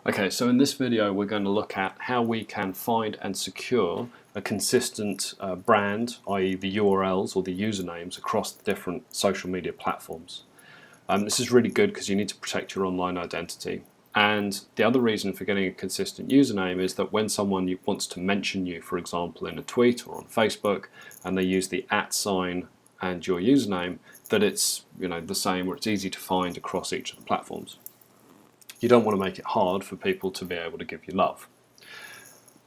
Okay, so in this video we're going to look at how we can find and secure a consistent brand, i.e. the URLs or the usernames across the different social media platforms. This is really good because you need to protect your online identity. And the other reason for getting a consistent username is that when someone wants to mention you, for example, in a tweet or on Facebook, and they use the @ sign and your username, that it's the same, or it's easy to find across each of the platforms. You don't want to make it hard for people to be able to give you love.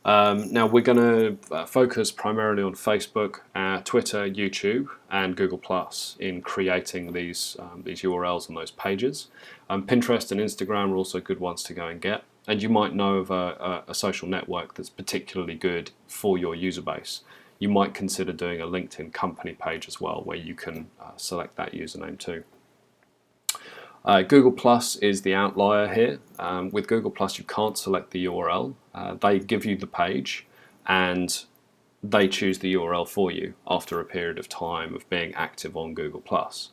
Now we're going to focus primarily on Facebook, Twitter, YouTube, and Google Plus in creating these URLs and those pages. Pinterest and Instagram are also good ones to go and get. And you might know of a social network that's particularly good for your user base. You might consider doing a LinkedIn company page as well, where you can select that username too. Google Plus is the outlier here. With Google Plus you can't select the URL. They give you the page and they choose the URL for you after a period of time of being active on Google Plus.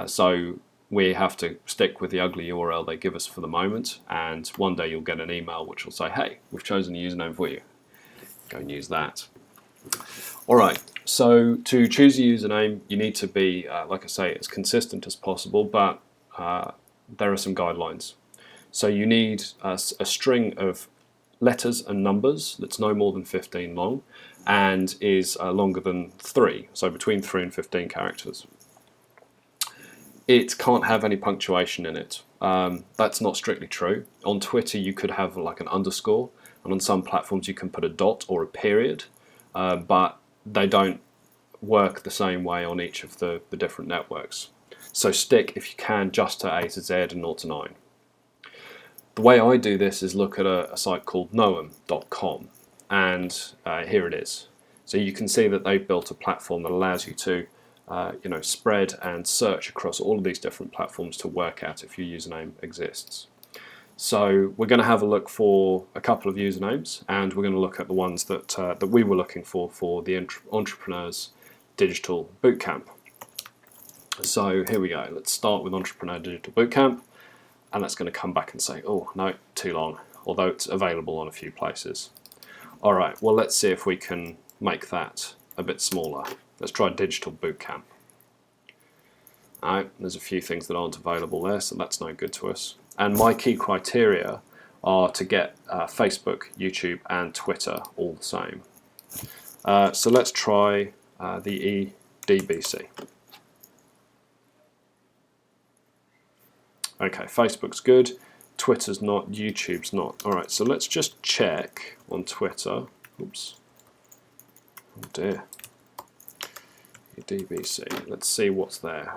So we have to stick with the ugly URL they give us for the moment, and one day you'll get an email which will say, hey, we've chosen a username for you. Go and use that. Alright, so to choose a username you need to be, like I say, as consistent as possible, but there are some guidelines. So you need a string of letters and numbers that's no more than 15 long and is longer than 3, so between 3 and 15 characters. It can't have any punctuation in it. That's not strictly true. On Twitter you could have like an underscore, and on some platforms you can put a dot or a period, but they don't work the same way on each of the different networks. So stick, if you can, just to A to Z and 0 to 9. The way I do this is look at a site called knowem.com, and here it is. So you can see that they've built a platform that allows you to spread and search across all of these different platforms to work out if your username exists. So we're going to have a look for a couple of usernames, and we're going to look at the ones that we were looking for the Entrepreneurs Digital Bootcamp. So here we go. Let's start with Entrepreneur Digital Bootcamp, and that's going to come back and say, oh no, too long, although it's available on a few places. Alright, well let's see if we can make that a bit smaller. Let's try Digital Bootcamp. Alright, there's a few things that aren't available there, so that's no good to us. And my key criteria are to get Facebook, YouTube and Twitter all the same. So let's try the EDBC. Okay, Facebook's good, Twitter's not, YouTube's not. Alright, so let's just check on Twitter. Oops. Oh dear. DBC. Let's see what's there.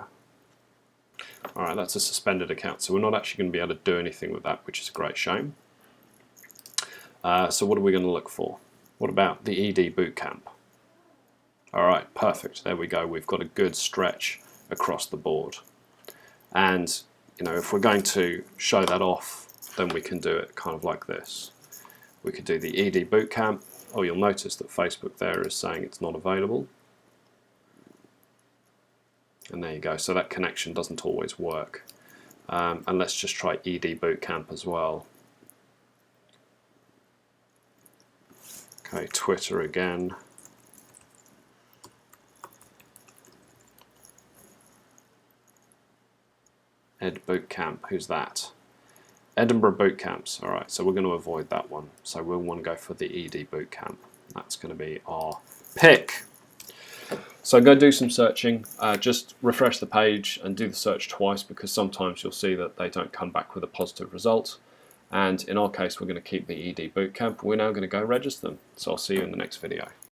Alright, that's a suspended account, so we're not actually going to be able to do anything with that, which is a great shame. So what are we going to look for? What about the ED Bootcamp? Alright, perfect. There we go. We've got a good stretch across the board. And if we're going to show that off, then we can do it kind of like this. We could do the ED Bootcamp. Oh, you'll notice that Facebook there is saying it's not available. And there you go. So that connection doesn't always work. And let's just try ED Bootcamp as well. Okay, Twitter again. Ed Bootcamp, who's that? Edinburgh Bootcamps. Alright, so we're going to avoid that one. So we'll want to go for the ED Bootcamp. That's going to be our pick. So go do some searching. Just refresh the page and do the search twice, because sometimes you'll see that they don't come back with a positive result. And in our case, we're going to keep the ED Bootcamp. We're now going to go register them. So I'll see you in the next video.